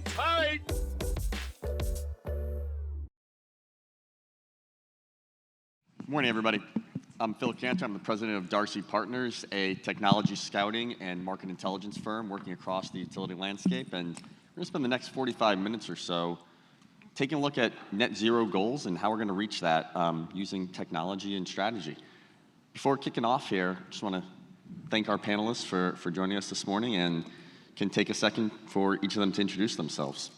Hi. Good morning, everybody. I'm Phil Kantor. I'm the president of Darcy Partners, a technology scouting and market intelligence firm working across the utility landscape. And we're going to spend the next 45 minutes or so taking a look at net zero goals and how we're going to reach that using technology and strategy. Before kicking off here, I just want to thank our panelists for joining us this morning, and can take a second for each of them to introduce themselves.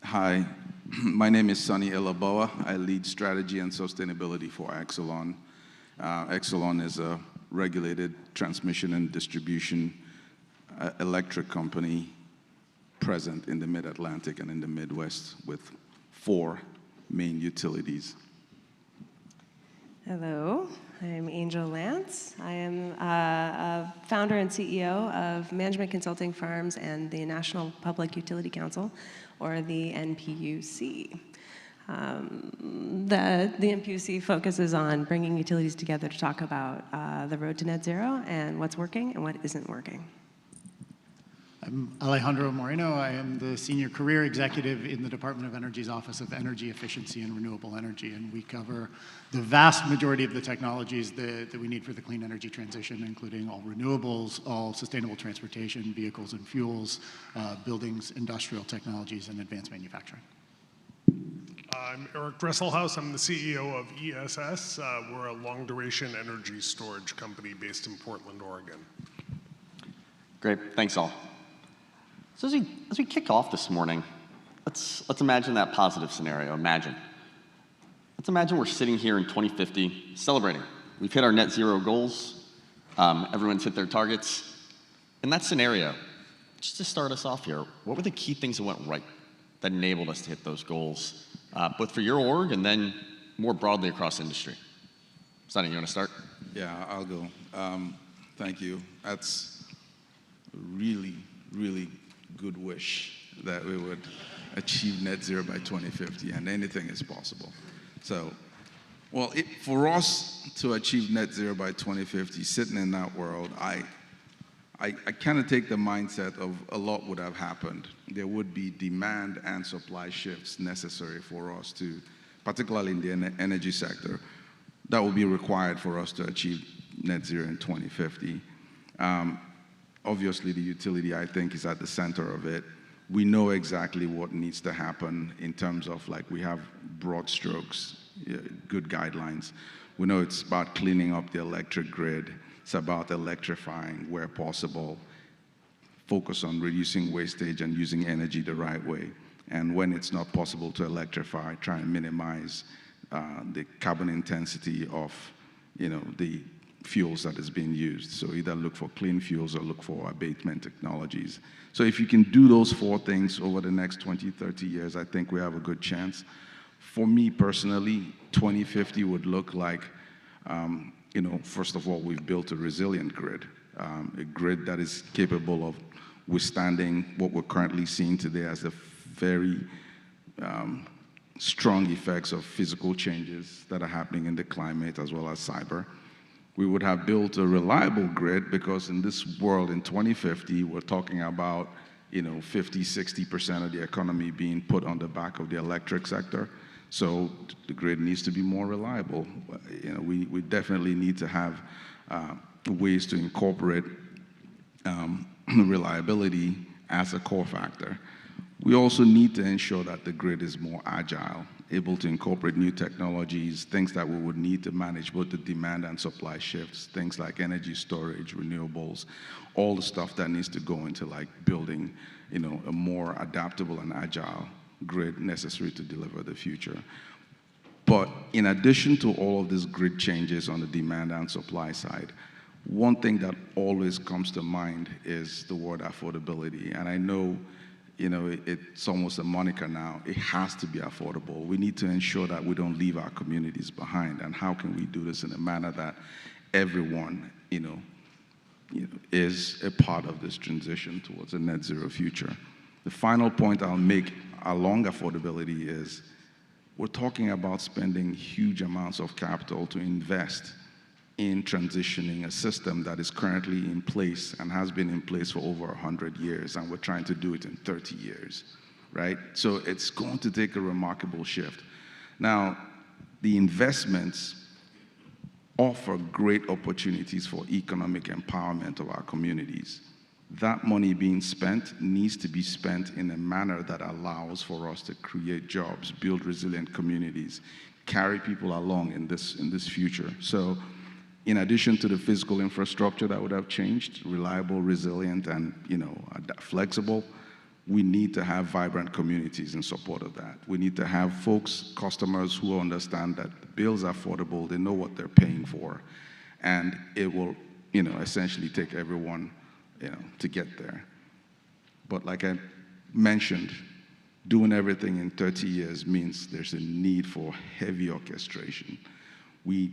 Hi, my name is Sonny Elebua. I lead strategy and sustainability for Exelon. Exelon is a regulated transmission and distribution electric company present in the Mid-Atlantic and in the Midwest with 4 main utilities. Hello, I'm Angel Lance. I am a founder and CEO of management consulting firms and the National Public Utility Council, or the NPUC. The NPUC focuses on bringing utilities together to talk about the road to net zero and what's working and what isn't working. I'm Alejandro Moreno. I am the Senior Career Executive in the Department of Energy's Office of Energy Efficiency and Renewable Energy, and we cover the vast majority of the technologies that we need for the clean energy transition, including all renewables, all sustainable transportation, vehicles and fuels, buildings, industrial technologies, and advanced manufacturing. I'm Eric Dresselhuys. I'm the CEO of ESS. We're a long-duration energy storage company based in Portland, Oregon. Great, thanks all. So as we kick off this morning, let's imagine that positive scenario. Let's imagine we're sitting here in 2050 celebrating. We've hit our net zero goals. Everyone's hit their targets. In that scenario, just to start us off here, what were the key things that went right that enabled us to hit those goals, both for your org and then more broadly across industry? Sonny, you want to start? Yeah, I'll go. Thank you. That's a really, really good wish that we would achieve net zero by 2050, and anything is possible. So, well, for us to achieve net zero by 2050, sitting in that world, I kind of take the mindset of a lot would have happened. There would be demand and supply shifts necessary for us to, particularly in the energy sector, that will be required for us to achieve net zero in 2050. Obviously, the utility, I think, is at the center of it. We know exactly what needs to happen in terms of, like, we have broad strokes, good guidelines. We know it's about cleaning up the electric grid. It's about electrifying where possible, focus on reducing wastage and using energy the right way. And when it's not possible to electrify, try and minimize the carbon intensity of, the fuels that is being used. So either look for clean fuels or look for abatement technologies. So if you can do those 4 things over the next 20, 30 years, I think we have a good chance. For me personally, 2050 would look like, first of all, we've built a resilient grid, a grid that is capable of withstanding what we're currently seeing today as the very strong effects of physical changes that are happening in the climate as well as cyber. We would have built a reliable grid, because in this world in 2050, we're talking about 50–60% of the economy being put on the back of the electric sector. So the grid needs to be more reliable. We definitely need to have ways to incorporate reliability as a core factor. We also need to ensure that the grid is more agile, able to incorporate new technologies, things that we would need to manage both the demand and supply shifts, things like energy storage, renewables, all the stuff that needs to go into, like, building, a more adaptable and agile grid necessary to deliver the future. But in addition to all of these grid changes on the demand and supply side, one thing that always comes to mind is the word affordability. And I know, it's almost a moniker now. It has to be affordable. We need to ensure that we don't leave our communities behind. And how can we do this in a manner that everyone, is a part of this transition towards a net zero future? The final point I'll make along affordability is we're talking about spending huge amounts of capital to invest in transitioning a system that is currently in place and has been in place for over 100 years, and we're trying to do it in 30 years, right? So it's going to take a remarkable shift. Now, the investments offer great opportunities for economic empowerment of our communities. That money being spent needs to be spent in a manner that allows for us to create jobs, build resilient communities, carry people along in this future. So in addition to the physical infrastructure that would have changed, reliable, resilient, and flexible, we need to have vibrant communities in support of that. We need to have folks, customers who understand that the bills are affordable, they know what they're paying for, and it will essentially take everyone to get there. But like I mentioned, doing everything in 30 years means there's a need for heavy orchestration. We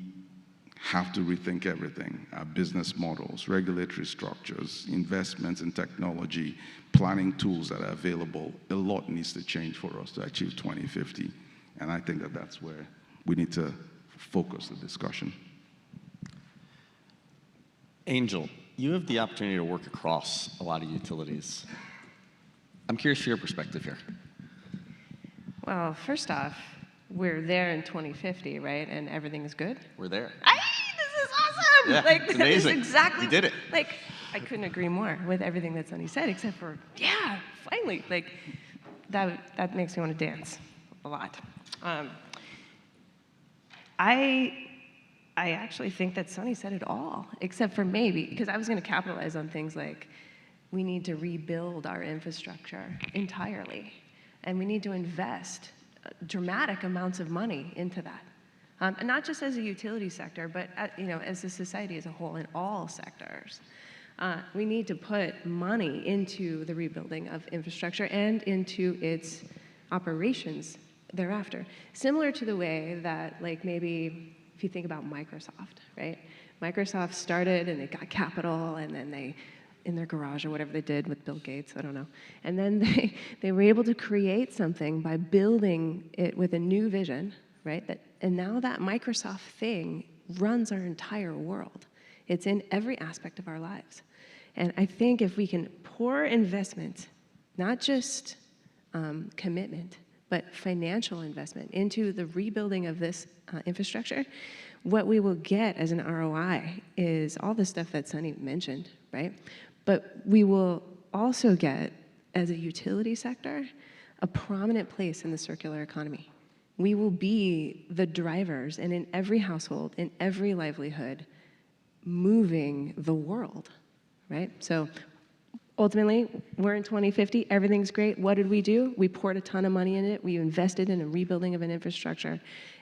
have to rethink everything, our business models, regulatory structures, investments in technology, planning tools that are available. A lot needs to change for us to achieve 2050. And I think that that's where we need to focus the discussion. Angel, you have the opportunity to work across a lot of utilities. I'm curious for your perspective here. Well, first off, we're there in 2050, right? And everything is good. We're there. This is awesome! Yeah, like, it's amazing. This is exactly. We did it. Like, I couldn't agree more with everything that Sunny said, except for, yeah, finally. Like, that makes me want to dance a lot. I actually think that Sunny said it all, except for maybe, because I was going to capitalize on things like we need to rebuild our infrastructure entirely, and we need to invest dramatic amounts of money into that. And not just as a utility sector, but as a society as a whole in all sectors. We need to put money into the rebuilding of infrastructure and into its operations thereafter. Similar to the way that, like, maybe if you think about Microsoft, right? Microsoft started and they got capital, and then they, in their garage or whatever they did with Bill Gates, I don't know. And then they were able to create something by building it with a new vision, right? And now that Microsoft thing runs our entire world. It's in every aspect of our lives. And I think if we can pour investment, not just commitment, but financial investment into the rebuilding of this infrastructure, what we will get as an ROI is all the stuff that Sunny mentioned, right? But we will also get, as a utility sector, a prominent place in the circular economy. We will be the drivers, and in every household, in every livelihood, moving the world, right? So ultimately, we're in 2050, everything's great. What did we do? We poured a ton of money in it. We invested in a rebuilding of an infrastructure,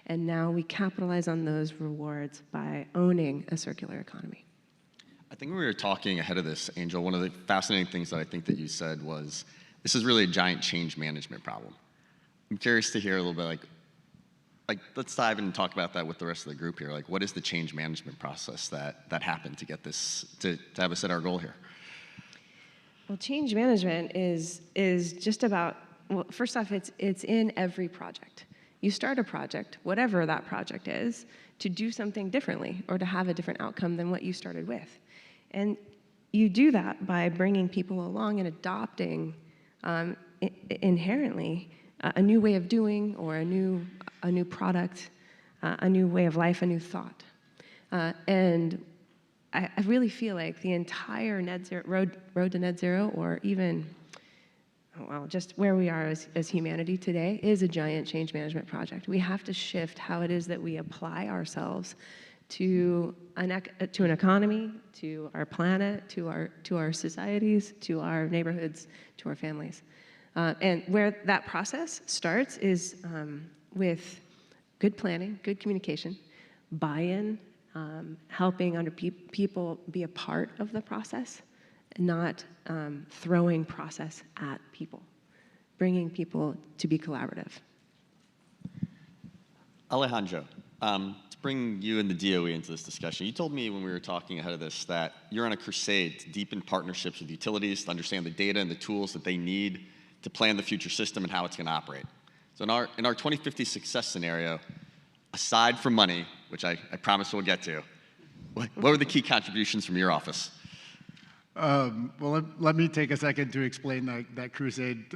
and now we capitalize on those rewards by owning a circular economy. I think when we were talking ahead of this, Angel, one of the fascinating things that I think that you said was, this is really a giant change management problem. I'm curious to hear a little bit, like let's dive in and talk about that with the rest of the group here. Like, what is the change management process that happened to get this, to have us set our goal here? Well, change management is just about, well, first off, it's in every project. You start a project, whatever that project is, to do something differently or to have a different outcome than what you started with. And you do that by bringing people along and adopting inherently a new way of doing, or a new product, a new way of life, a new thought. And I really feel like the entire net zero, road to net zero, or even, well, just where we are as humanity today, is a giant change management project. We have to shift how it is that we apply ourselves to an economy, to our planet, to our societies, to our neighborhoods, to our families. And where that process starts is with good planning, good communication, buy-in, helping people be a part of the process, not throwing process at people, bringing people to be collaborative. Alejandro, to bring you and the DOE into this discussion, you told me when we were talking ahead of this that you're on a crusade to deepen partnerships with utilities, to understand the data and the tools that they need to plan the future system and how it's going to operate. So in our 2050 success scenario, aside from money, which I promise we'll get to, What were the key contributions from your office? Well, let me take a second to explain that crusade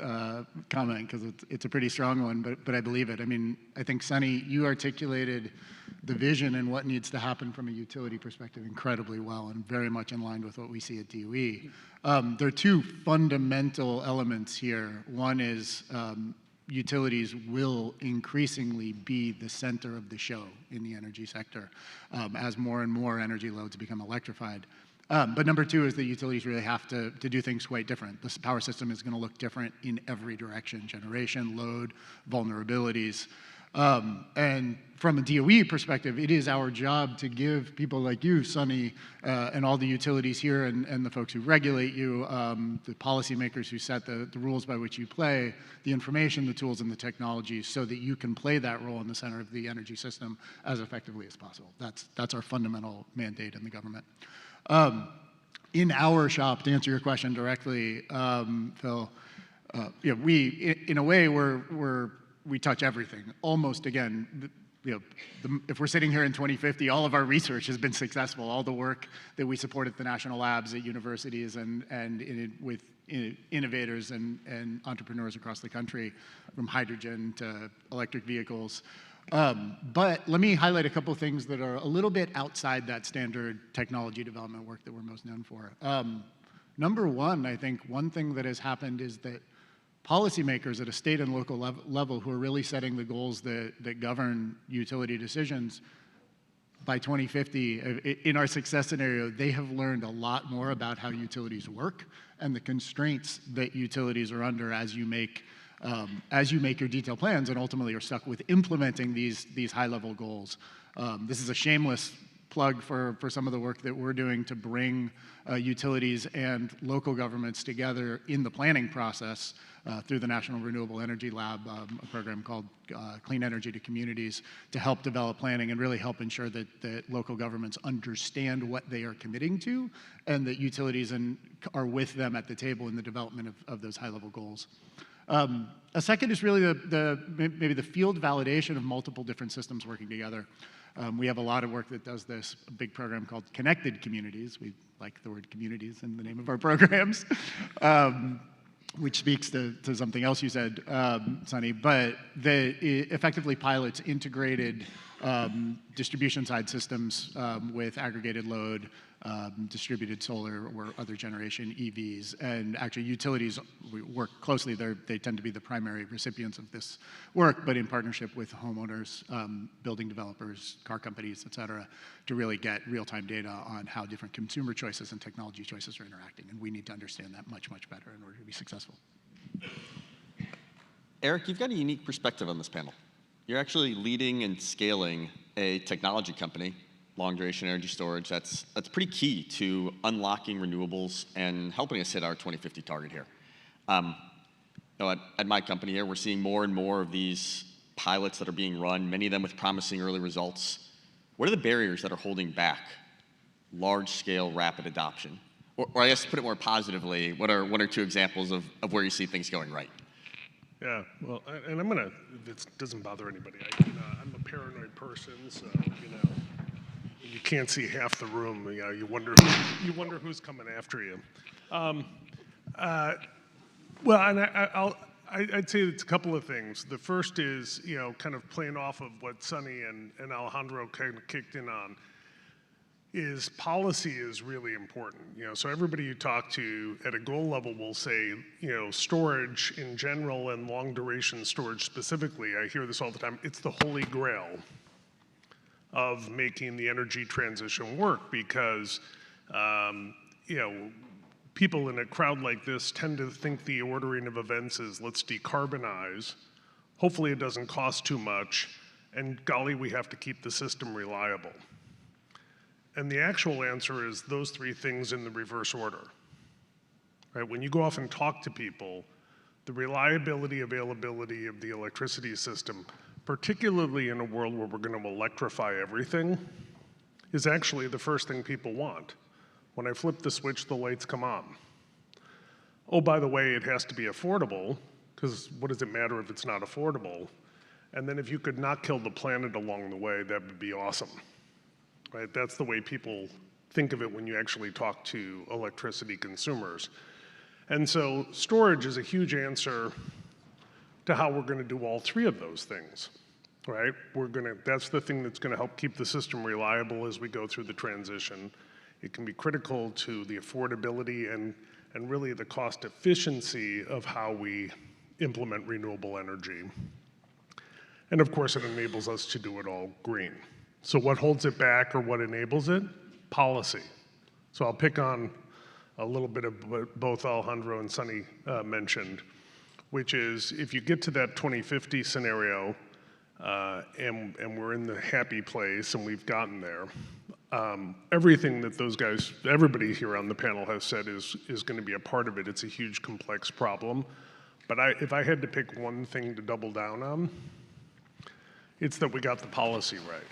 comment, because it's a pretty strong one, but I believe it. I mean, I think, Sunny, you articulated the vision and what needs to happen from a utility perspective incredibly well, and very much in line with what we see at DOE. There are two fundamental elements here. One is utilities will increasingly be the center of the show in the energy sector as more and more energy loads become electrified. But number two is that utilities really have to do things quite different. This power system is going to look different in every direction: generation, load, vulnerabilities. And from a DOE perspective, it is our job to give people like you, Sunny, and all the utilities here, and the folks who regulate you, the policymakers who set the rules by which you play, the information, the tools, and the technologies, so that you can play that role in the center of the energy system as effectively as possible. That's our fundamental mandate in the government. In our shop, to answer your question directly, Phil, we, in a way, we touch everything. Almost, again, if we're sitting here in 2050, all of our research has been successful. All the work that we support at the national labs, at universities, with innovators and entrepreneurs across the country, from hydrogen to electric vehicles. But let me highlight a couple of things that are a little bit outside that standard technology development work that we're most known for. Number one, I think one thing that has happened is that policymakers at a state and local level who are really setting the goals that govern utility decisions, by 2050, in our success scenario, they have learned a lot more about how utilities work and the constraints that utilities are under as you make your detailed plans and ultimately are stuck with implementing these high-level goals. This is a shameless plug for some of the work that we're doing to bring utilities and local governments together in the planning process through the National Renewable Energy Lab, a program called Clean Energy to Communities, to help develop planning and really help ensure that local governments understand what they are committing to, and that utilities are with them at the table in the development of those high-level goals. A second is really maybe the field validation of multiple different systems working together. We have a lot of work that does this, a big program called Connected Communities. We like the word communities in the name of our programs, which speaks to something else you said, Sunny, but that effectively pilots integrated distribution side systems with aggregated load, distributed solar or other generation EVs, and actually utilities, we work closely. They tend to be the primary recipients of this work, but in partnership with homeowners, building developers, car companies, et cetera, to really get real-time data on how different consumer choices and technology choices are interacting, and we need to understand that much, much better in order to be successful. Eric, you've got a unique perspective on this panel. You're actually leading and scaling a technology company, long duration energy storage, that's pretty key to unlocking renewables and helping us hit our 2050 target here. At my company here, we're seeing more and more of these pilots that are being run, many of them with promising early results. What are the barriers that are holding back large-scale rapid adoption? Or I guess to put it more positively, what are one or two examples of where you see things going right? Yeah, well, and if it doesn't bother anybody, I'm a paranoid person, so, you can't see half the room. You wonder who's coming after you. Well, and I'd say it's a couple of things. The first is, kind of playing off of what Sunny and Alejandro kind of kicked in on, is policy is really important. So everybody you talk to at a goal level will say, storage in general and long duration storage specifically, I hear this all the time, it's the holy grail of making the energy transition work, because people in a crowd like this tend to think the ordering of events is let's decarbonize, hopefully it doesn't cost too much, and golly, we have to keep the system reliable. And the actual answer is those three things in the reverse order. Right? When you go off and talk to people, the reliability, availability of the electricity system, particularly in a world where we're going to electrify everything, is actually the first thing people want. When I flip the switch, the lights come on. Oh, by the way, it has to be affordable, because what does it matter if it's not affordable? And then if you could not kill the planet along the way, that would be awesome. right? That's the way people think of it when you actually talk to electricity consumers. And so storage is a huge answer to how we're going to do all three of those things, right? That's the thing that's going to help keep the system reliable as we go through the transition. It can be critical to the affordability and really the cost efficiency of how we implement renewable energy. And of course, it enables us to do it all green. So what holds it back or what enables it? Policy. So I'll pick on a little bit of what both Alejandro and Sunny mentioned, which is if you get to that 2050 scenario and we're in the happy place and we've gotten there, everything that those guys, everybody here on the panel has said is going to be a part of it. It's a huge, complex problem. But if I had to pick one thing to double down on, it's that we got the policy right.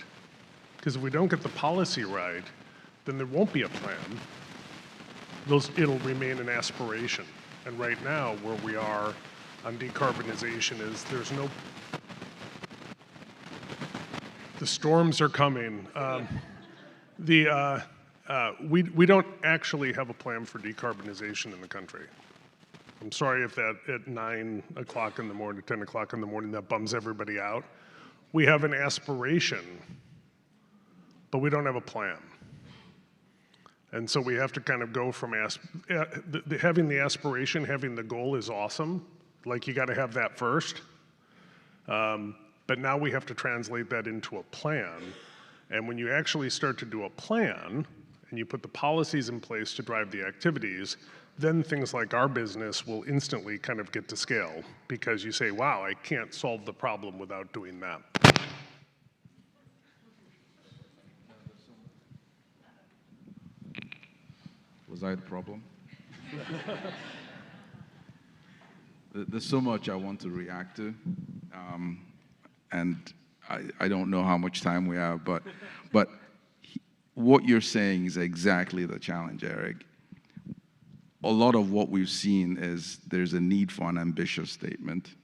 Because if we don't get the policy right, then there won't be a plan. It'll remain an aspiration. And right now, where we are on decarbonization is the storms are coming. We don't actually have a plan for decarbonization in the country. I'm sorry if that at 9 o'clock in the morning, 10 o'clock in the morning, that bums everybody out. We have an aspiration, but we don't have a plan. And so we have to kind of go from having the aspiration, having the goal is awesome. Like you got to have that first. But now we have to translate that into a plan. And when you actually start to do a plan and you put the policies in place to drive the activities, then things like our business will instantly kind of get to scale because you say, wow, I can't solve the problem without doing that. Was I the problem? There's so much I want to react to, and I don't know how much time we have, but what you're saying is exactly the challenge, Eric. A lot of what we've seen is there's a need for an ambitious statement,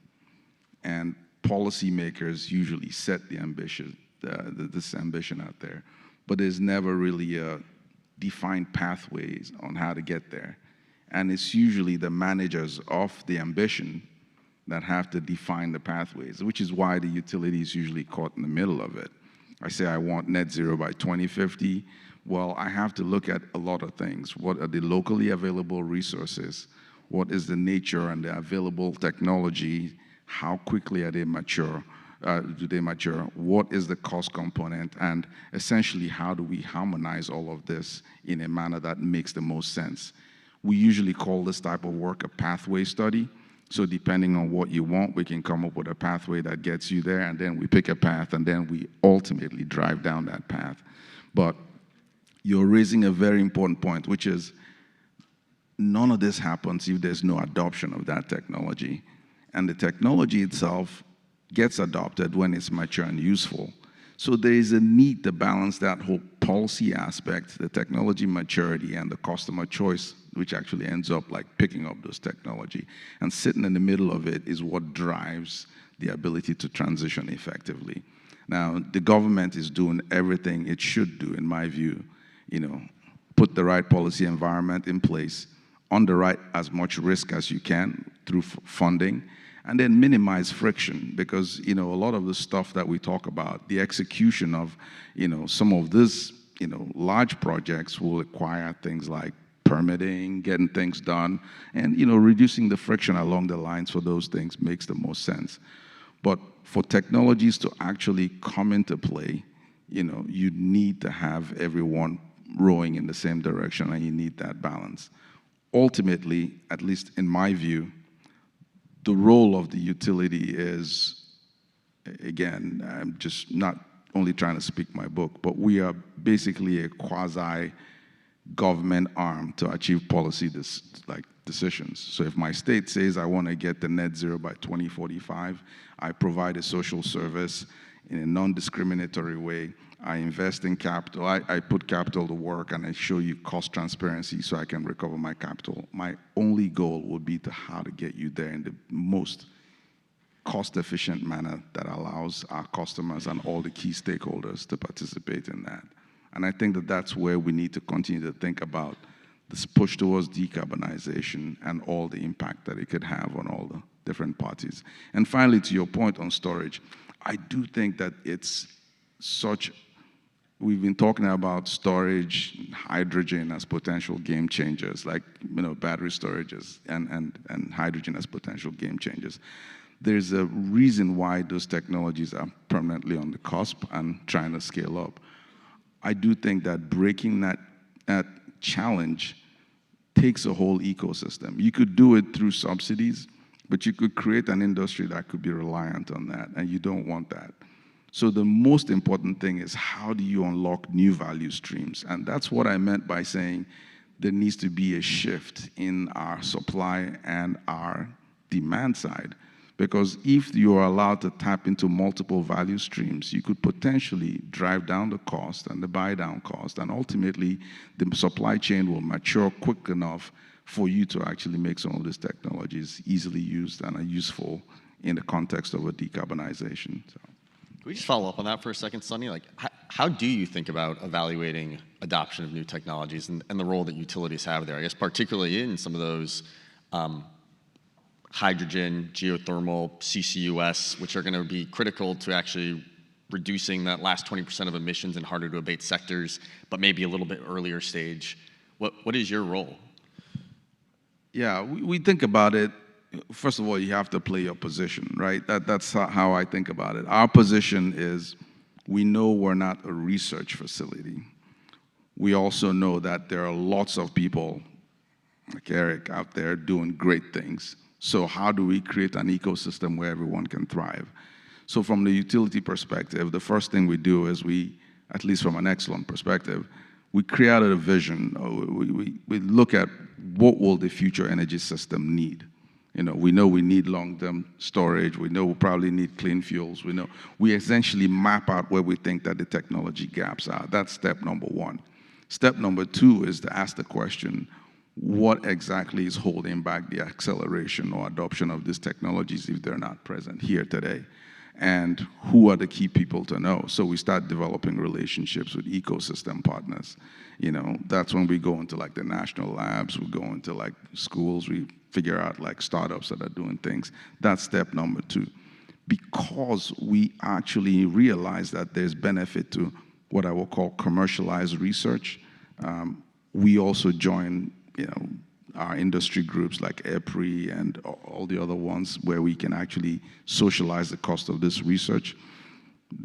and policymakers usually set the ambition, this ambition out there, but there's never really a defined pathways on how to get there. And it's usually the managers of the ambition that have to define the pathways, which is why the utility is usually caught in the middle of it. I say I want net zero by 2050. Well, I have to look at a lot of things. What are the locally available resources? What is the nature and the available technology? How quickly are they mature? Do they mature? What is the cost component? And essentially, how do we harmonize all of this in a manner that makes the most sense? We usually call this type of work a pathway study. So depending on what you want, we can come up with a pathway that gets you there, and then we pick a path, and then we ultimately drive down that path. But you're raising a very important point, which is none of this happens if there's no adoption of that technology. And the technology itself gets adopted when it's mature and useful. So there is a need to balance that whole policy aspect, the technology maturity and the customer choice, which actually ends up like picking up those technology. And sitting in the middle of it is what drives the ability to transition effectively. Now, the government is doing everything it should do, in my view, put the right policy environment in place, underwrite as much risk as you can through funding, and then minimize friction, because a lot of the stuff that we talk about, the execution of some of this large projects will require things like permitting, getting things done, and reducing the friction along the lines for those things makes the most sense. But for technologies to actually come into play, you need to have everyone rowing in the same direction, and you need that balance. Ultimately, at least in my view, the role of the utility is, again, I'm just not only trying to speak my book, but we are basically a quasi-government arm to achieve policy decisions. So if my state says I want to get the net zero by 2045, I provide a social service in a non-discriminatory way. I invest in capital. I put capital to work, and I show you cost transparency so I can recover my capital. My only goal would be how to get you there in the most cost-efficient manner that allows our customers and all the key stakeholders to participate in that. And I think that that's where we need to continue to think about this push towards decarbonization and all the impact that it could have on all the different parties. And finally, to your point on storage, I do think that it's such, we've been talking about storage, hydrogen as potential game changers, like battery storages and hydrogen as potential game changers. There's a reason why those technologies are permanently on the cusp and trying to scale up. I do think that breaking that challenge takes a whole ecosystem. You could do it through subsidies, but you could create an industry that could be reliant on that, and you don't want that. So the most important thing is, how do you unlock new value streams? And that's what I meant by saying there needs to be a shift in our supply and our demand side. Because if you are allowed to tap into multiple value streams, you could potentially drive down the cost and the buy down cost, and ultimately the supply chain will mature quick enough for you to actually make some of these technologies easily used and are useful in the context of a decarbonization. So. Can we just follow up on that for a second, Sunny? Like, how do you think about evaluating adoption of new technologies and the role that utilities have there? I guess particularly in some of those hydrogen, geothermal, CCUS, which are going to be critical to actually reducing that last 20% of emissions in harder to abate sectors, but maybe a little bit earlier stage. What is your role? Yeah, we think about it. First of all, you have to play your position, right? That's how I think about it. Our position is, we know we're not a research facility. We also know that there are lots of people like Eric out there doing great things. So how do we create an ecosystem where everyone can thrive? So from the utility perspective, the first thing we do is at least from an Exelon perspective, we created a vision. We look at what will the future energy system need. We know we need long-term storage. We know we probably need clean fuels. We essentially map out where we think that the technology gaps are. That's step number one. Step number two is to ask the question, what exactly is holding back the acceleration or adoption of these technologies if they're not present here today? And who are the key people to know? So we start developing relationships with ecosystem partners. That's when we go into like the national labs, we go into like schools, we figure out like startups that are doing things. That's step number two. Because we actually realize that there's benefit to what I will call commercialized research, we also join our industry groups like EPRI and all the other ones where we can actually socialize the cost of this research.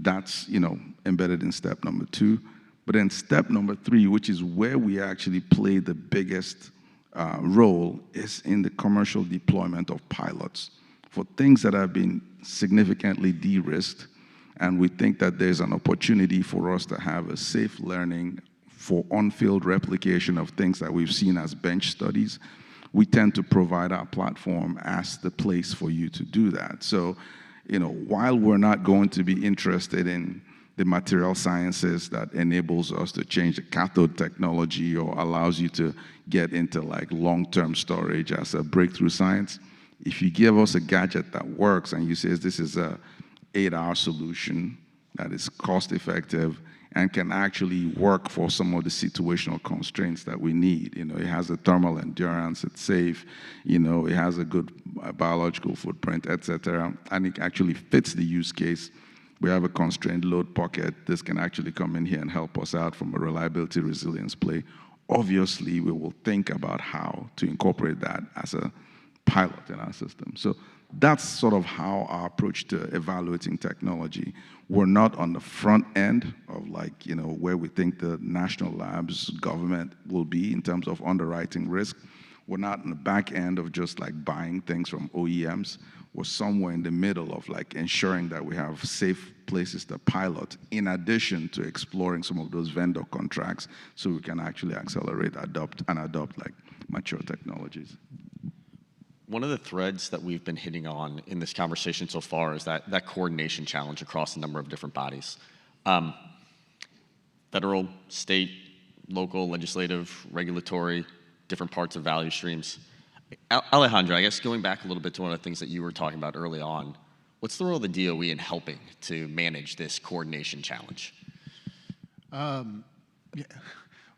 That's, embedded in step number two. But then step number three, which is where we actually play the biggest role, is in the commercial deployment of pilots for things that have been significantly de-risked. And we think that there's an opportunity for us to have a safe learning for on-field replication of things that we've seen as bench studies. We tend to provide our platform as the place for you to do that. So, while we're not going to be interested in the material sciences that enables us to change the cathode technology or allows you to get into like long-term storage as a breakthrough science, if you give us a gadget that works and you say this is a 8-hour solution that is cost-effective and can actually work for some of the situational constraints that we need. It has a thermal endurance, it's safe, it has a good biological footprint, etc. And it actually fits the use case. We have a constrained load pocket. This can actually come in here and help us out from a reliability resilience play. Obviously, we will think about how to incorporate that as a pilot in our system. So that's sort of how our approach to evaluating technology. We're not on the front end of where we think the national labs, government will be in terms of underwriting risk. We're not on the back end of just buying things from OEMs. We're somewhere in the middle of ensuring that we have safe places to pilot, in addition to exploring some of those vendor contracts so we can actually accelerate, adopt mature technologies. One of the threads that we've been hitting on in this conversation so far is that coordination challenge across a number of different bodies. Federal, state, local, legislative, regulatory, different parts of value streams. Alejandro, I guess going back a little bit to one of the things that you were talking about early on, what's the role of the DOE in helping to manage this coordination challenge?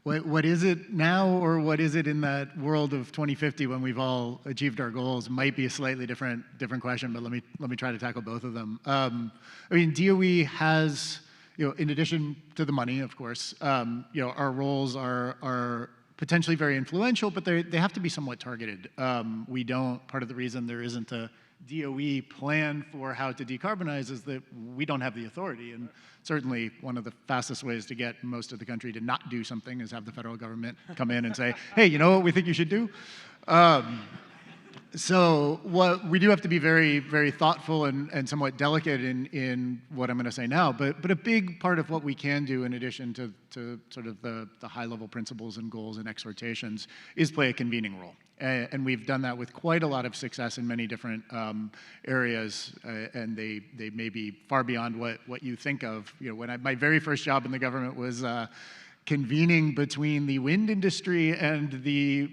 What is it now, or what is it in that world of 2050 when we've all achieved our goals might be a slightly different question, but let me try to tackle both of them. I mean, DOE has, in addition to the money, of course, our roles are potentially very influential, but they have to be somewhat targeted. Part of the reason there isn't a DOE plan for how to decarbonize is that we don't have the authority. And certainly one of the fastest ways to get most of the country to not do something is have the federal government come in and say, hey, you know what we think you should do? So we do have to be very, very thoughtful and somewhat delicate in what I'm going to say now. But a big part of what we can do, in addition to sort of the high-level principles and goals and exhortations, is play a convening role. And we've done that with quite a lot of success in many different areas, and they may be far beyond what you think of. My very first job in the government was convening between the wind industry and the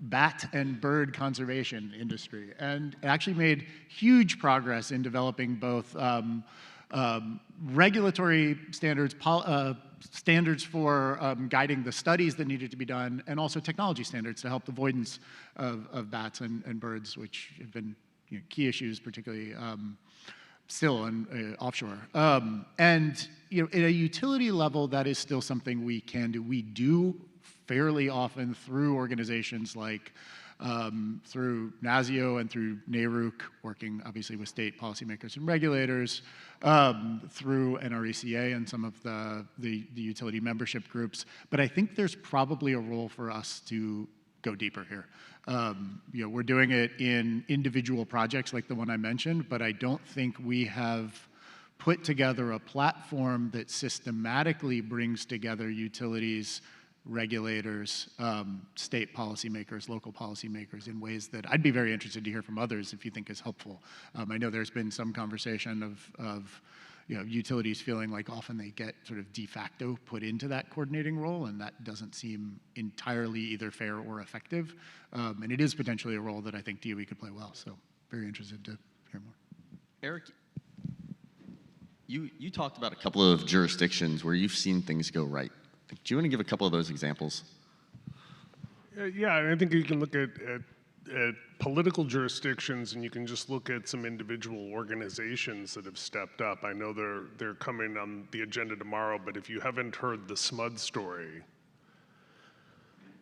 bat and bird conservation industry, and actually made huge progress in developing both regulatory standards, standards for guiding the studies that needed to be done, and also technology standards to help the avoidance of bats and birds, which have been key issues, particularly still on offshore. And at a utility level, that is still something we can do. We do fairly often through organizations like through NASIO and through NARUC, working obviously with state policymakers and regulators, through NRECA and some of the utility membership groups. But I think there's probably a role for us to go deeper here. We're doing it in individual projects like the one I mentioned, but I don't think we have put together a platform that systematically brings together utilities, regulators, state policymakers, local policymakers in ways that I'd be very interested to hear from others if you think is helpful. I know there's been some conversation of utilities feeling like often they get sort of de facto put into that coordinating role, and that doesn't seem entirely either fair or effective. And it is potentially a role that I think DOE could play well, so very interested to hear more. Eric, you talked about a couple of jurisdictions where you've seen things go right. Do you want to give a couple of those examples? Yeah, and I think you can look at political jurisdictions, and you can just look at some individual organizations that have stepped up. I know they're coming on the agenda tomorrow, but if you haven't heard the SMUD story,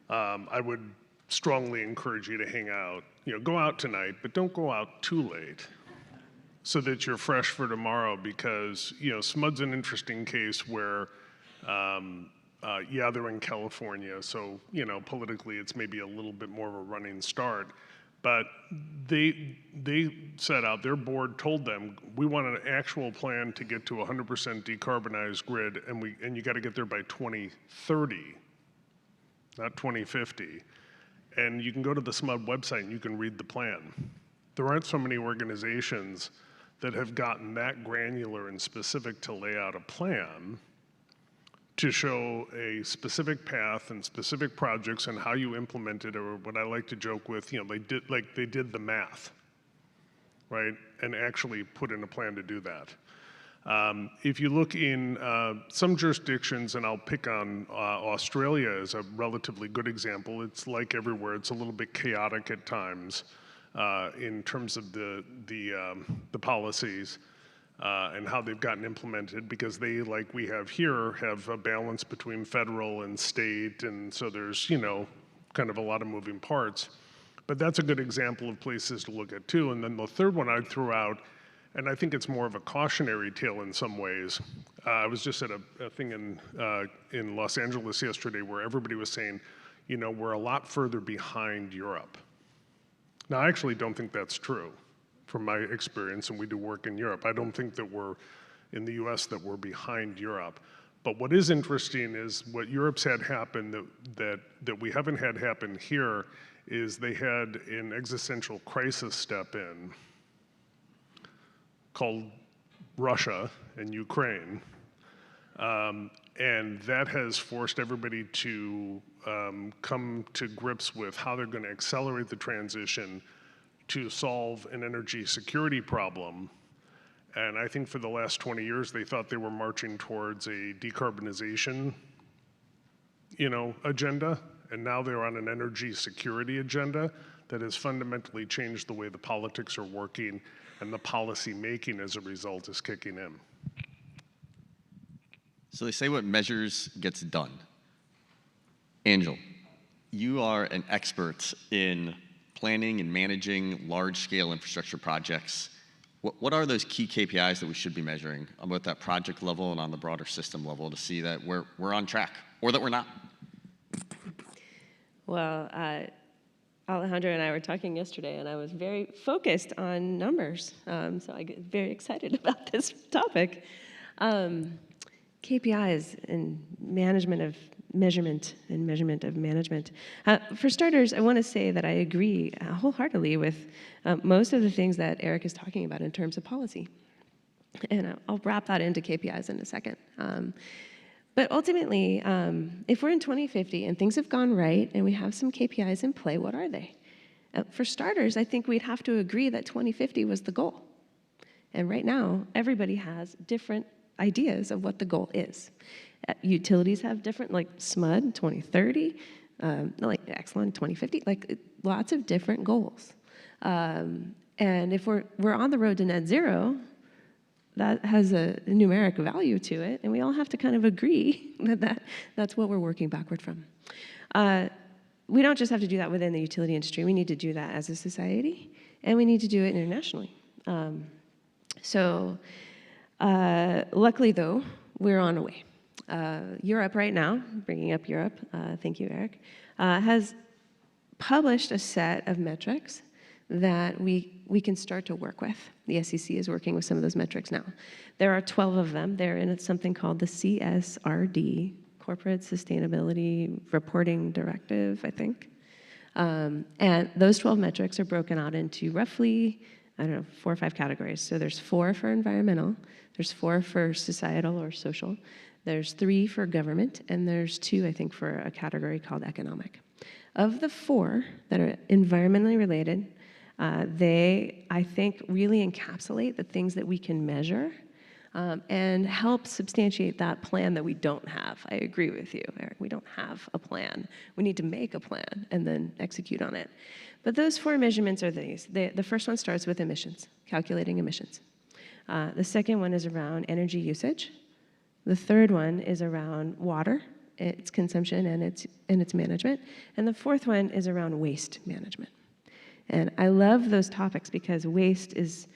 I would strongly encourage you to hang out. Go out tonight, but don't go out too late so that you're fresh for tomorrow, because SMUD's an interesting case where they're in California, so politically it's maybe a little bit more of a running start. But they set out, their board told them, we want an actual plan to get to 100% decarbonized grid, and you got to get there by 2030, not 2050. And you can go to the SMUD website and you can read the plan. There aren't so many organizations that have gotten that granular and specific to lay out a plan to show a specific path and specific projects and how you implement it, or what I like to joke with, they did the math, right? And actually put in a plan to do that. If you look in some jurisdictions, and I'll pick on Australia as a relatively good example, it's like everywhere, it's a little bit chaotic at times in terms of the policies. And how they've gotten implemented, because they, like we have here, have a balance between federal and state, and so there's, kind of a lot of moving parts. But that's a good example of places to look at too. And then the third one I'd throw out, and I think it's more of a cautionary tale in some ways. I was just at a thing in Los Angeles yesterday where everybody was saying, we're a lot further behind Europe. Now, I actually don't think that's true. From my experience, and we do work in Europe, I don't think that we're in the US that we're behind Europe. But what is interesting is what Europe's had happen that we haven't had happen here is they had an existential crisis step in called Russia and Ukraine. And that has forced everybody to come to grips with how they're going to accelerate the transition to solve an energy security problem. And I think for the last 20 years, they thought they were marching towards a decarbonization agenda, and now they're on an energy security agenda that has fundamentally changed the way the politics are working, and the policy making as a result is kicking in. So they say what measures gets done. Angel, you are an expert in planning and managing large-scale infrastructure projects. What are those key KPIs that we should be measuring on both that project level and on the broader system level to see that we're on track, or that we're not? Well, Alejandro and I were talking yesterday, and I was very focused on numbers, so I get very excited about this topic. KPIs and management of measurement and measurement of management. For starters, I want to say that I agree wholeheartedly with most of the things that Eric is talking about in terms of policy. And I'll wrap that into KPIs in a second. But ultimately, if we're in 2050 and things have gone right and we have some KPIs in play, what are they? For starters, I think we'd have to agree that 2050 was the goal. And right now, everybody has different ideas of what the goal is. Utilities have different, like SMUD 2030, like Exelon 2050, like lots of different goals. And if we're on the road to net zero, that has a numeric value to it, and we all have to kind of agree that that's what we're working backward from. We don't just have to do that within the utility industry. We need to do that as a society, and we need to do it internationally. Luckily, though, we're on our way. Europe right now, bringing up Europe, thank you, Eric, has published a set of metrics that we can start to work with. The SEC is working with some of those metrics now. There are 12 of them. They're in something called the CSRD, Corporate Sustainability Reporting Directive, I think. And those 12 metrics are broken out into roughly, 4 or 5 categories. So there's 4 for environmental, there's 4 for societal or social, there's 3 for government, and there's 2, I think, for a category called economic. Of the 4 that are environmentally related, they, I think, really encapsulate the things that we can measure and help substantiate that plan that we don't have. I agree with you, Eric. We don't have a plan. We need to make a plan and then execute on it. But those 4 measurements are these. The first one starts with emissions, calculating emissions. The second one is around energy usage. The third one is around water, its consumption and its management. And the fourth one is around waste management. And I love those topics because waste is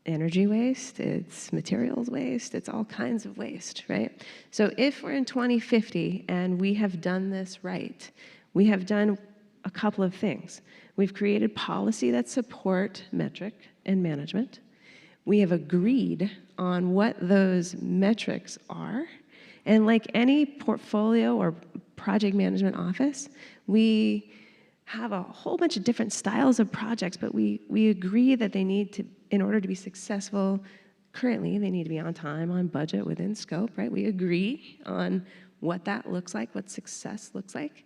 energy waste, it's materials waste, it's all kinds of waste, right? So if we're in 2050 and we have done this right, we have done a couple of things. We've created policy that support metric and management. We have agreed on what those metrics are. And like any portfolio or project management office, we have a whole bunch of different styles of projects, but we agree that they need to, in order to be successful, currently they need to be on time, on budget, within scope, right? We agree on what that looks like, what success looks like.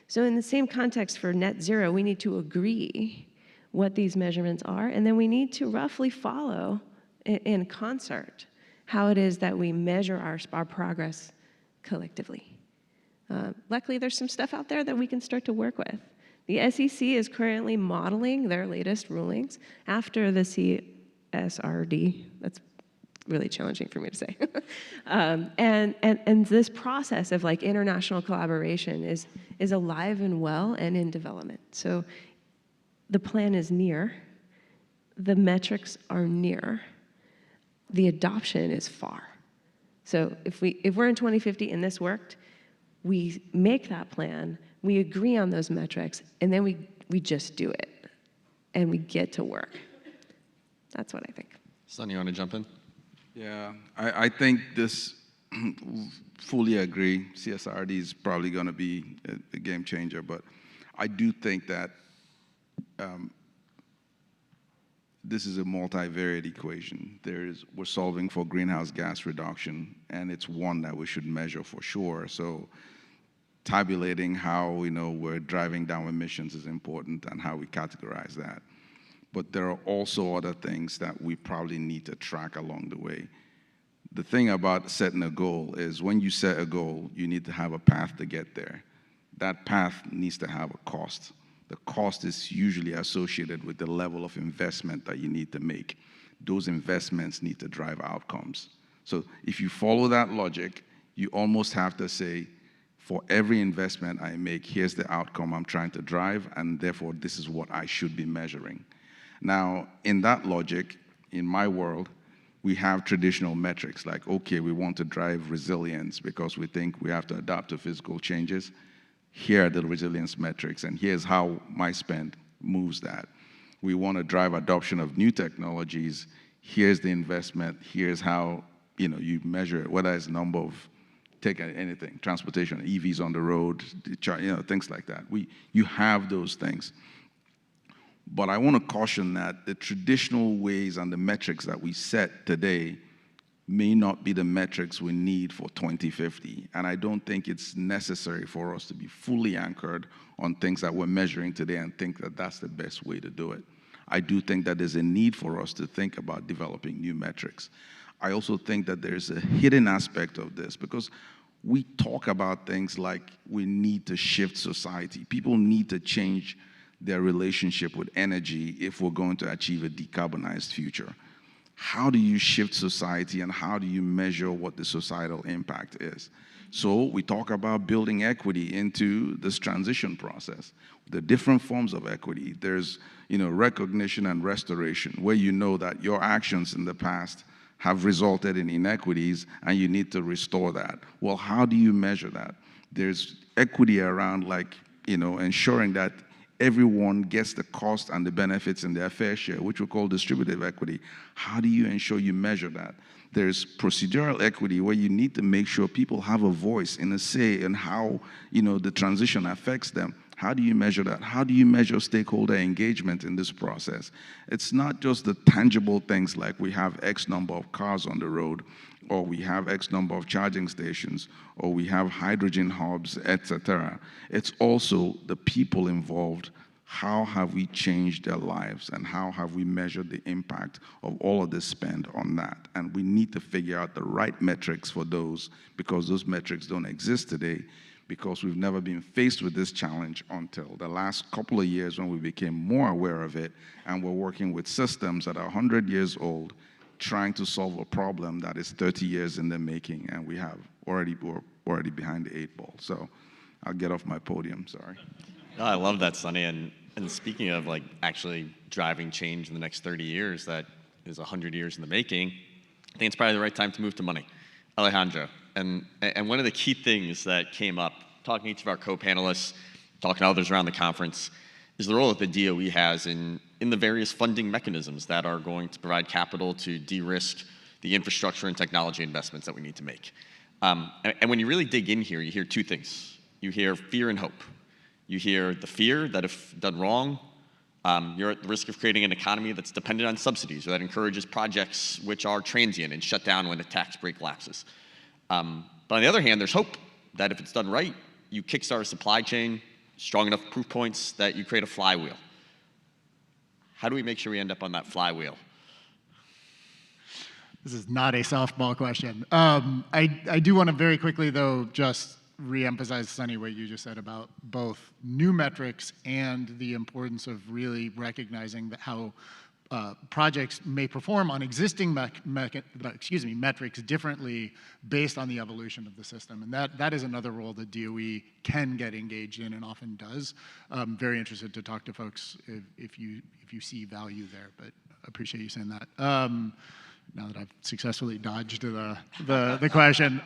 So in the same context for net zero, we need to agree what these measurements are, and then we need to roughly follow in concert how it is that we measure our progress collectively. Luckily, there's some stuff out there that we can start to work with. The SEC is currently modeling their latest rulings after the CSRD. That's really challenging for me to say. And this process of like international collaboration is alive and well and in development. So the plan is near, the metrics are near, the adoption is far. So if we're in 2050 and this worked, we make that plan, we agree on those metrics, and then we just do it, and we get to work. That's what I think. Son, you want to jump in? Yeah, I think this, fully agree, CSRD is probably going to be a game changer, but I do think that this is a multivariate equation. We're solving for greenhouse gas reduction, and it's one that we should measure for sure. So tabulating how we're driving down emissions is important and how we categorize that. But there are also other things that we probably need to track along the way. The thing about setting a goal is when you set a goal, you need to have a path to get there. That path needs to have a cost. The cost is usually associated with the level of investment that you need to make. Those investments need to drive outcomes. So if you follow that logic, you almost have to say, for every investment I make, here's the outcome I'm trying to drive, and therefore this is what I should be measuring. Now, in that logic, in my world, we have traditional metrics like, okay, we want to drive resilience because we think we have to adapt to physical changes. Here are the resilience metrics, and here's how my spend moves that. We want to drive adoption of new technologies. Here's the investment. Here's how you measure it, whether it's number of, take anything, transportation, EVs on the road, things like that. You have those things. But I want to caution that the traditional ways and the metrics that we set today may not be the metrics we need for 2050. And I don't think it's necessary for us to be fully anchored on things that we're measuring today and think that that's the best way to do it. I do think that there's a need for us to think about developing new metrics. I also think that there's a hidden aspect of this because we talk about things like we need to shift society. People need to change their relationship with energy if we're going to achieve a decarbonized future. How do you shift society and how do you measure what the societal impact is? So we talk about building equity into this transition process. The different forms of equity, there's recognition and restoration, where you know that your actions in the past have resulted in inequities and you need to restore that. Well, how do you measure that? There's equity around ensuring that everyone gets the cost and the benefits in their fair share, which we call distributive equity. How do you ensure you measure that? There's procedural equity, where you need to make sure people have a voice and a say in how the transition affects them. How do you measure that? How do you measure stakeholder engagement in this process? It's not just the tangible things like we have X number of cars on the road, or we have X number of charging stations, or we have hydrogen hubs, etc. It's also the people involved. How have we changed their lives, and how have we measured the impact of all of this spend on that? And we need to figure out the right metrics for those, because those metrics don't exist today, because we've never been faced with this challenge until the last couple of years when we became more aware of it, and we're working with systems that are 100 years old, trying to solve a problem that is 30 years in the making, and we're already behind the 8 ball. So I'll get off my podium, sorry. No, I love that, Sonny. And speaking of actually driving change in the next 30 years, that is 100 years in the making, I think it's probably the right time to move to money. Alejandro, and one of the key things that came up, talking to each of our co-panelists, talking to others around the conference, is the role that the DOE has in the various funding mechanisms that are going to provide capital to de-risk the infrastructure and technology investments that we need to make. And when you really dig in here, you hear two things. You hear fear and hope. You hear the fear that if done wrong, you're at the risk of creating an economy that's dependent on subsidies, or that encourages projects which are transient and shut down when a tax break lapses. But on the other hand, there's hope that if it's done right, you kickstart a supply chain, strong enough proof points that you create a flywheel. How do we make sure we end up on that flywheel? This is not a softball question. I do want to very quickly, though, just reemphasize, Sonny, what you just said about both new metrics and the importance of really recognizing that how projects may perform on existing metrics differently based on the evolution of the system. And that is another role that DOE can get engaged in and often does. I'm very interested to talk to folks if you see value there, but appreciate you saying that. Now that I've successfully dodged the question.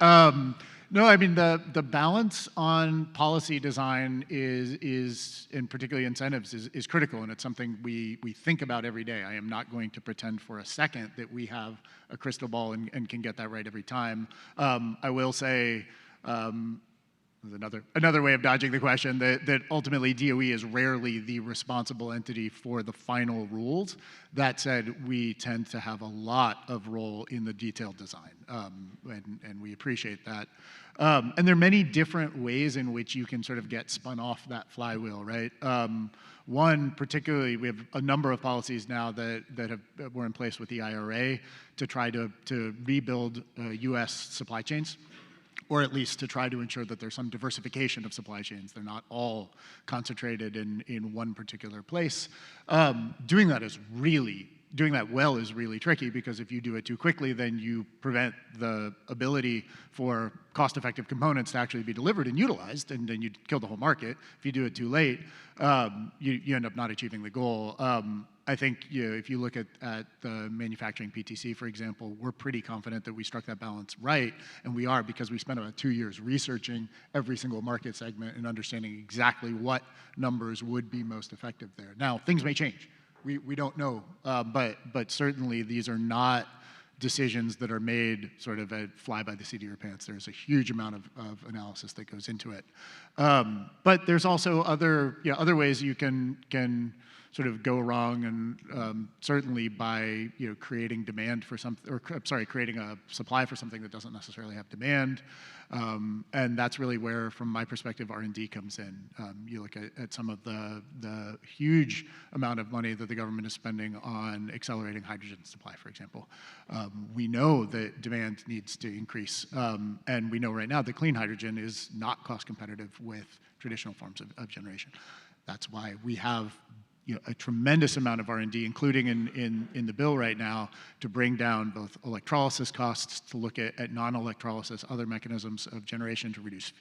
No, I mean, the balance on policy design is and particularly incentives, is critical, and it's something we think about every day. I am not going to pretend for a second that we have a crystal ball and can get that right every time. I will say, another way of dodging the question, that ultimately DOE is rarely the responsible entity for the final rules. That said, we tend to have a lot of role in the detailed design, and we appreciate that. And there are many different ways in which you can sort of get spun off that flywheel, right? One, particularly, we have a number of policies now that were in place with the IRA to try to rebuild U.S. supply chains, or at least to try to ensure that there's some diversification of supply chains. They're not all concentrated in one particular place. Doing that well is really tricky, because if you do it too quickly, then you prevent the ability for cost-effective components to actually be delivered and utilized, and then you kill the whole market. If you do it too late, you end up not achieving the goal. I think if you look at the manufacturing PTC, for example, we're pretty confident that we struck that balance right, and we are, because we spent about 2 years researching every single market segment and understanding exactly what numbers would be most effective there. Now, things may change. We don't know, but certainly these are not decisions that are made sort of at fly by the seat of your pants. There's a huge amount of analysis that goes into it. But there's also other ways you can sort of go wrong, and certainly by creating demand for something, or creating a supply for something that doesn't necessarily have demand. And that's really where, from my perspective, R&D comes in. You look at some of the huge amount of money that the government is spending on accelerating hydrogen supply, for example. We know that demand needs to increase, and we know right now that clean hydrogen is not cost competitive with traditional forms of generation. That's why we have a tremendous amount of R&D, including in the bill right now, to bring down both electrolysis costs, to look at non-electrolysis, other mechanisms of generation to reduce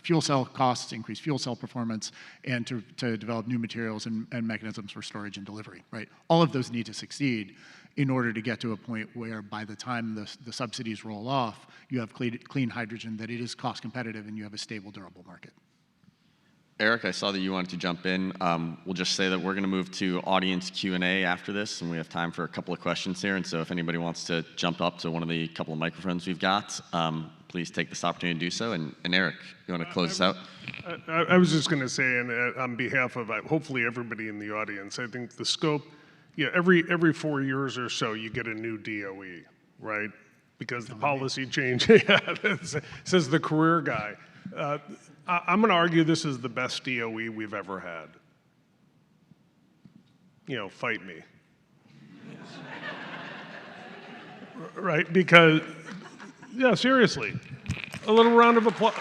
fuel cell costs, increase fuel cell performance, and to develop new materials and mechanisms for storage and delivery, right? All of those need to succeed in order to get to a point where, by the time the subsidies roll off, you have clean hydrogen, that it is cost competitive, and you have a stable, durable market. Eric, I saw that you wanted to jump in. We'll just say that we're going to move to audience Q&A after this, and we have time for a couple of questions here. And so if anybody wants to jump up to one of the couple of microphones we've got, please take this opportunity to do so. And Eric, you want to close us out? I was just going to say, and on behalf of hopefully everybody in the audience, I think the scope, every 4 years or so you get a new DOE, right? Because the policy change, says the career guy. I'm going to argue this is the best DOE we've ever had. Fight me. Right? Because, seriously, a little round of applause.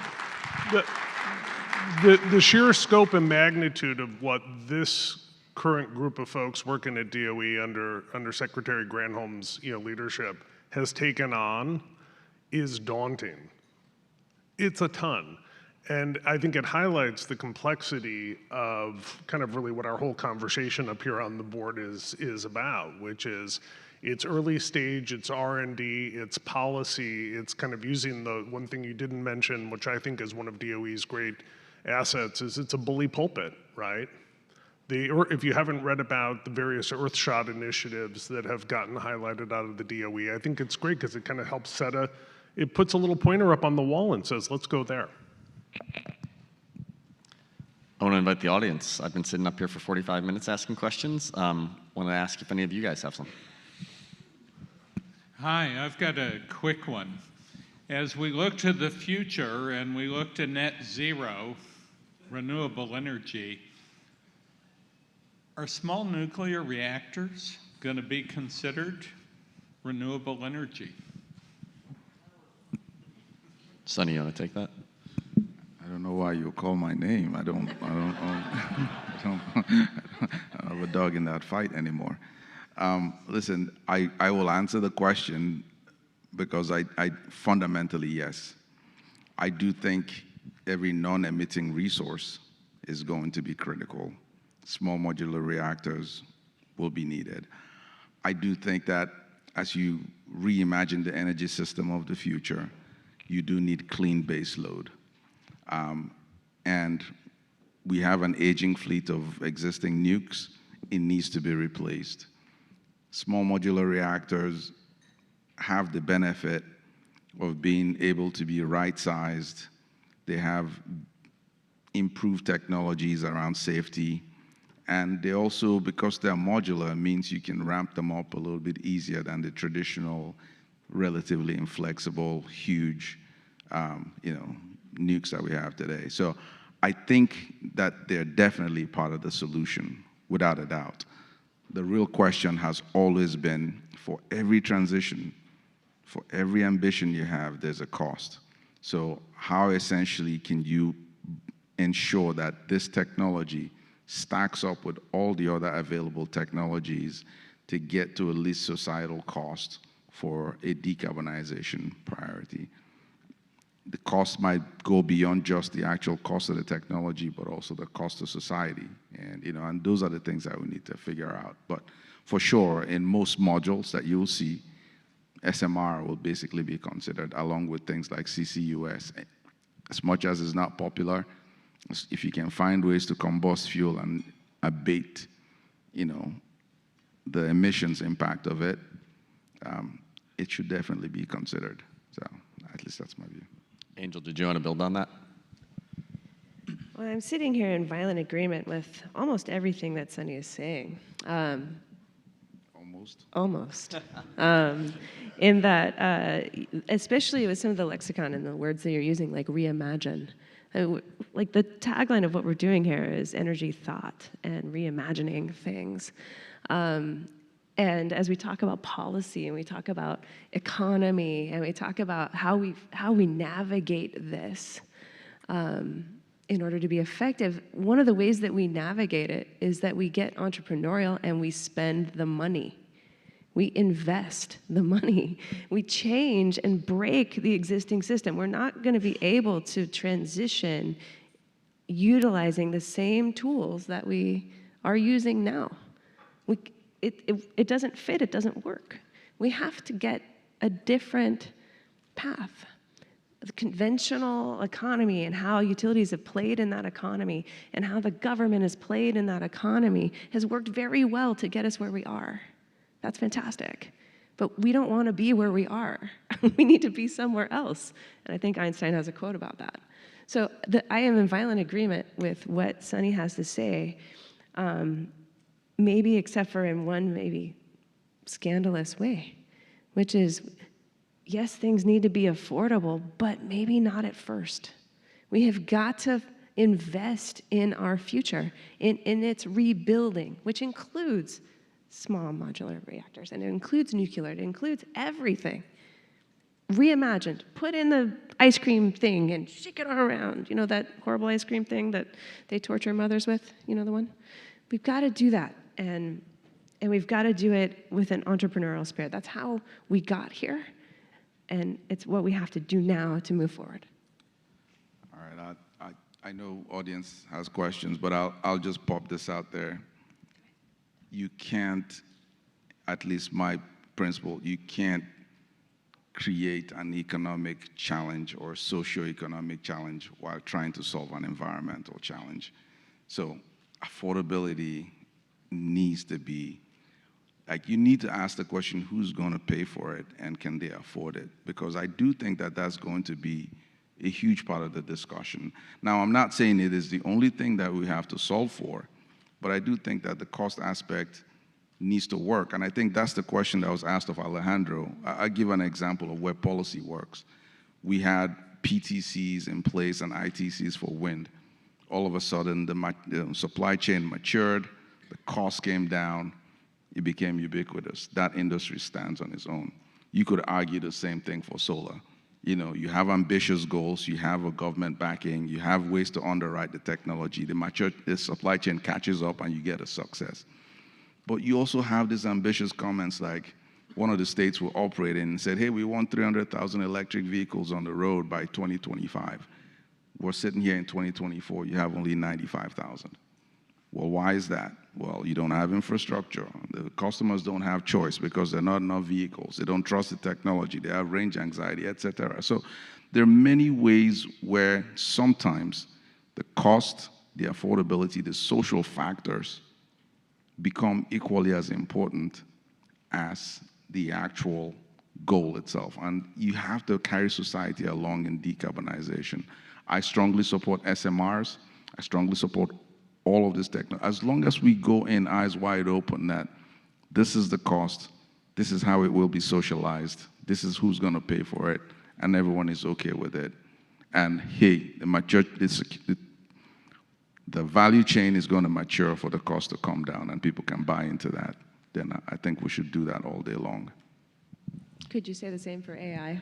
The sheer scope and magnitude of what this current group of folks working at DOE under Secretary Granholm's leadership has taken on is daunting. It's a ton. And I think it highlights the complexity of kind of really what our whole conversation up here on the board is about, which is it's early stage, it's R&D, it's policy, it's kind of using the one thing you didn't mention, which I think is one of DOE's great assets, is it's a bully pulpit, right? If you haven't read about the various Earthshot initiatives that have gotten highlighted out of the DOE, I think it's great because it kind of helps it puts a little pointer up on the wall and says, let's go there. I want to invite the audience. I've been sitting up here for 45 minutes asking questions. Want to ask if any of you guys have some. Hi, I've got a quick one. As we look to the future and we look to net zero renewable energy, are small nuclear reactors going to be considered renewable energy? Sonny, you want to take that? I don't know why you call my name. I don't have a dog in that fight anymore. Listen, I will answer the question because I fundamentally, yes. I do think every non-emitting resource is going to be critical. Small modular reactors will be needed. I do think that as you reimagine the energy system of the future, you do need clean base load. And we have an aging fleet of existing nukes. It needs to be replaced. Small modular reactors have the benefit of being able to be right-sized. They have improved technologies around safety. And they also, because they're modular, means you can ramp them up a little bit easier than the traditional, relatively inflexible, huge nukes that we have today. So I think that they're definitely part of the solution, without a doubt. The real question has always been, for every transition, for every ambition you have, there's a cost. So how essentially can you ensure that this technology stacks up with all the other available technologies to get to at least societal cost for a decarbonization priority? The cost might go beyond just the actual cost of the technology, but also the cost of society. And those are the things that we need to figure out. But for sure, in most modules that you'll see, SMR will basically be considered, along with things like CCUS. As much as it's not popular, if you can find ways to combust fuel and abate, the emissions impact of it, it should definitely be considered. So at least that's my view. Angel, did you want to build on that? Well, I'm sitting here in violent agreement with almost everything that Sunny is saying. Almost. In that, especially with some of the lexicon and the words that you're using, like reimagine. Like the tagline of what we're doing here is energy thought and reimagining things. And as we talk about policy and we talk about economy and we talk about how we navigate this in order to be effective, one of the ways that we navigate it is that we get entrepreneurial and we spend the money. We invest the money. We change and break the existing system. We're not going to be able to transition utilizing the same tools that we are using now. It doesn't fit, it doesn't work. We have to get a different path. The conventional economy and how utilities have played in that economy and how the government has played in that economy has worked very well to get us where we are. That's fantastic. But we don't want to be where we are. We need to be somewhere else. And I think Einstein has a quote about that. So I am in violent agreement with what Sunny has to say, maybe except for in one maybe scandalous way, which is, yes, things need to be affordable, but maybe not at first. We have got to invest in our future, in its rebuilding, which includes small modular reactors, and it includes nuclear, it includes everything. Reimagined, put in the ice cream thing and shake it around. You know that horrible ice cream thing that they torture mothers with? You know the one? We've got to do that, and we've got to do it with an entrepreneurial spirit. That's how we got here, and it's what we have to do now to move forward. All right, I know audience has questions, but I'll just pop this out there. You can't, at least my principle, you can't create an economic challenge or socio-economic challenge while trying to solve an environmental challenge. So affordability needs to be, like, you need to ask the question, who's going to pay for it and can they afford it? Because I do think that that's going to be a huge part of the discussion. Now, I'm not saying it is the only thing that we have to solve for, but I do think that the cost aspect needs to work. And I think that's the question that was asked of Alejandro. I'll give an example of where policy works. We had PTCs in place and ITCs for wind. All of a sudden, the supply chain matured, the cost came down, it became ubiquitous. That industry stands on its own. You could argue the same thing for solar. You know, you have ambitious goals, you have a government backing, you have ways to underwrite the technology, the supply chain catches up and you get a success. But you also have these ambitious comments like one of the states will operate in and said, hey, we want 300,000 electric vehicles on the road by 2025. We're sitting here in 2024, you have only 95,000. Well, why is that? Well, you don't have infrastructure. The customers don't have choice because there are not enough vehicles. They don't trust the technology. They have range anxiety, et cetera. So there are many ways where sometimes the cost, the affordability, the social factors become equally as important as the actual goal itself. And you have to carry society along in decarbonization. I strongly support SMRs. I strongly support all of this technology. As long as we go in eyes wide open that this is the cost, this is how it will be socialized, this is who's going to pay for it, and everyone is okay with it. And hey, the value chain is going to mature for the cost to come down, and people can buy into that. Then I think we should do that all day long. Could you say the same for AI?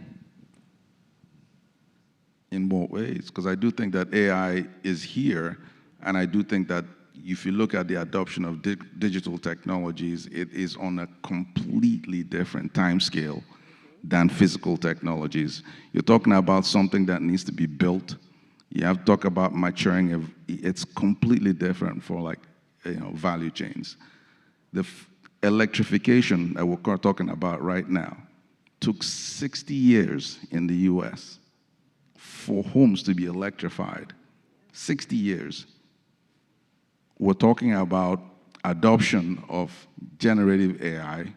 In more ways, because I do think that AI is here, and I do think that if you look at the adoption of digital technologies, it is on a completely different time scale than physical technologies. You're talking about something that needs to be built. You have to talk about maturing. It's completely different for like, value chains. The electrification that we're talking about right now took 60 years in the US for homes to be electrified. 60 years. We're talking about adoption of generative AI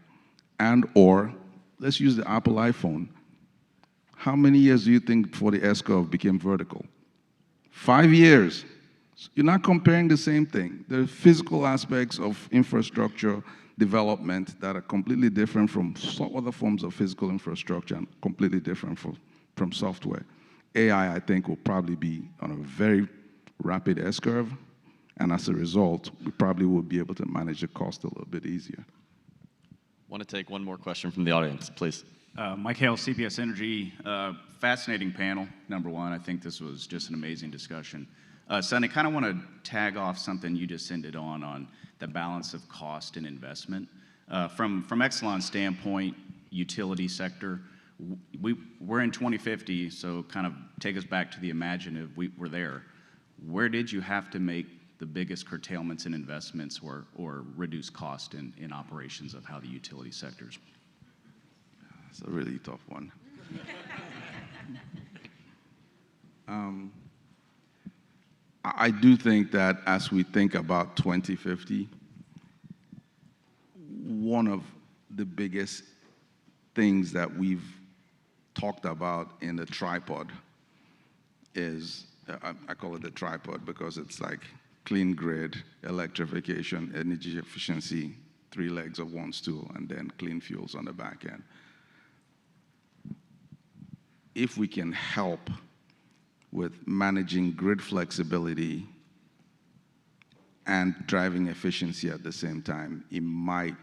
and/or, let's use the Apple iPhone. How many years do you think before the S-curve became vertical? 5 years. You're not comparing the same thing. There are physical aspects of infrastructure development that are completely different from some other forms of physical infrastructure and completely different from software. AI, I think, will probably be on a very rapid S-curve, and as a result, we probably will be able to manage the cost a little bit easier. Want to take one more question from the audience, please. Mike Hale, CPS Energy. Fascinating panel, number one. I think this was just an amazing discussion. Sonny, kind of want to tag off something you just ended on the balance of cost and investment. From Exelon's standpoint, utility sector, we're in 2050, so kind of take us back to the imaginative. We're there. Where did you have to make the biggest curtailments in investments or reduce cost in operations of how the utility sectors? It's a really tough one. I do think that as we think about 2050, one of the biggest things that we've talked about in the tripod is, I call it the tripod because it's like clean grid, electrification, energy efficiency, 3 legs of one stool, and then clean fuels on the back end. If we can help with managing grid flexibility and driving efficiency at the same time, it might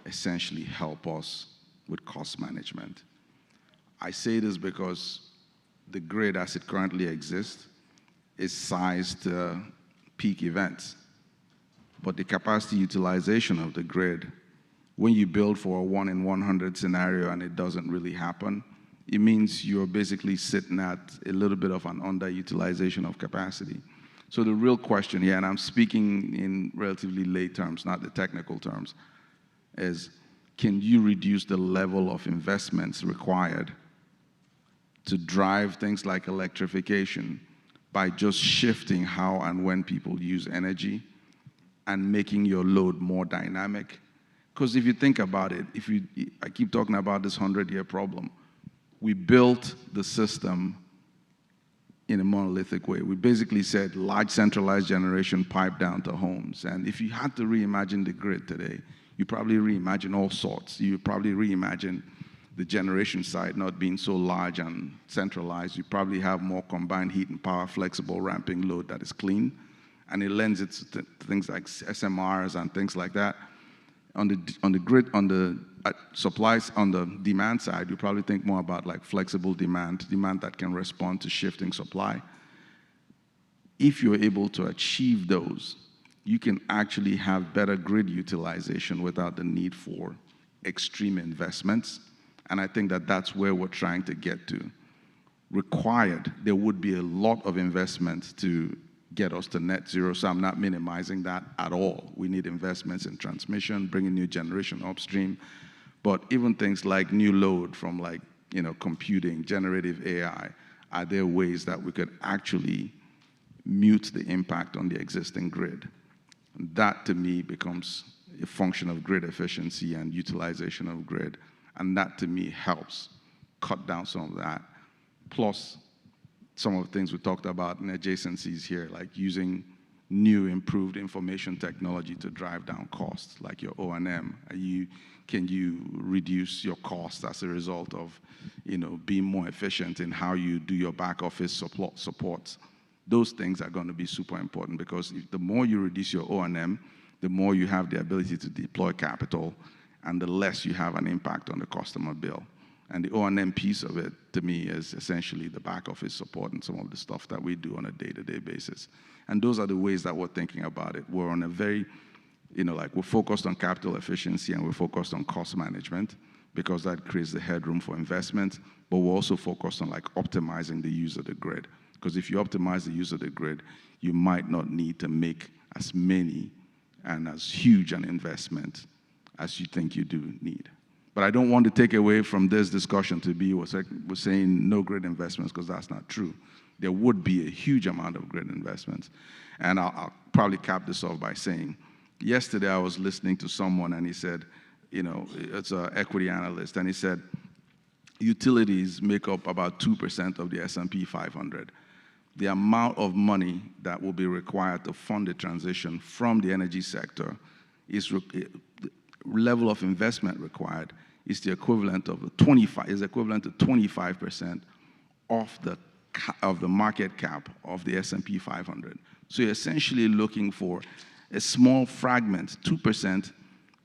essentially help us with cost management. I say this because the grid as it currently exists is sized to peak events. But the capacity utilization of the grid, when you build for a 1 in 100 scenario and it doesn't really happen, it means you're basically sitting at a little bit of an underutilization of capacity. So the real question here, and I'm speaking in relatively lay terms, not the technical terms, is can you reduce the level of investments required to drive things like electrification by just shifting how and when people use energy and making your load more dynamic? Because if you think about it, I keep talking about this 100-year problem. We built the system in a monolithic way. We basically said large centralized generation pipe down to homes. And if you had to reimagine the grid today, you probably reimagine all sorts. You probably reimagine the generation side not being so large and centralized. You probably have more combined heat and power, flexible ramping load that is clean. And it lends it to things like SMRs and things like that. On the grid, on the supplies, on the demand side, you probably think more about like flexible demand that can respond to shifting supply. If you're able to achieve those, you can actually have better grid utilization without the need for extreme investments. And I think that that's where we're trying to get to. Required, there would be a lot of investment to get us to net zero, so I'm not minimizing that at all. We need investments in transmission, bringing new generation upstream, but even things like new load from like, computing, generative AI, are there ways that we could actually mute the impact on the existing grid? That to me becomes a function of grid efficiency and utilization of grid, and that to me helps cut down some of that. Plus, some of the things we talked about in adjacencies here, like using new improved information technology to drive down costs, like your O&M? Can you reduce your costs as a result of, being more efficient in how you do your back office supports? Those things are going to be super important, because the more you reduce your O&M, the more you have the ability to deploy capital, and the less you have an impact on the customer bill. And the O&M piece of it, to me, is essentially the back office support and some of the stuff that we do on a day-to-day basis. And those are the ways that we're thinking about it. We're on a very, we're focused on capital efficiency, and we're focused on cost management, because that creates the headroom for investment. But we're also focused on optimizing the use of the grid. Because if you optimize the use of the grid, you might not need to make as many and as huge an investment as you think you do need. But I don't want to take away from this discussion to be we're saying no grid investments, because that's not true. There would be a huge amount of grid investments. And I'll probably cap this off by saying, yesterday I was listening to someone, and he said, it's an equity analyst, and he said, utilities make up about 2% of the S&P 500. The amount of money that will be required to fund the transition from the energy sector the level of investment required is the equivalent of 25% of the market cap of the S&P 500. So you're essentially looking for a small fragment, 2%,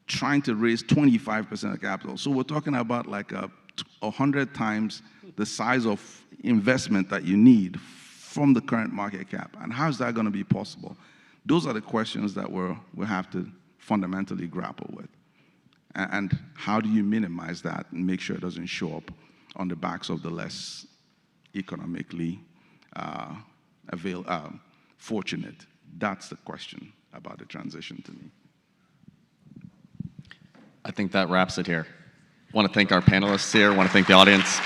trying to raise 25% of capital. So we're talking about 100 times the size of investment that you need from the current market cap. And how is that going to be possible? Those are the questions that we'll have to fundamentally grapple with. And how do you minimize that and make sure it doesn't show up on the backs of the less economically fortunate? That's the question about the transition to me. I think that wraps it here. I want to thank our panelists here. I want to thank the audience.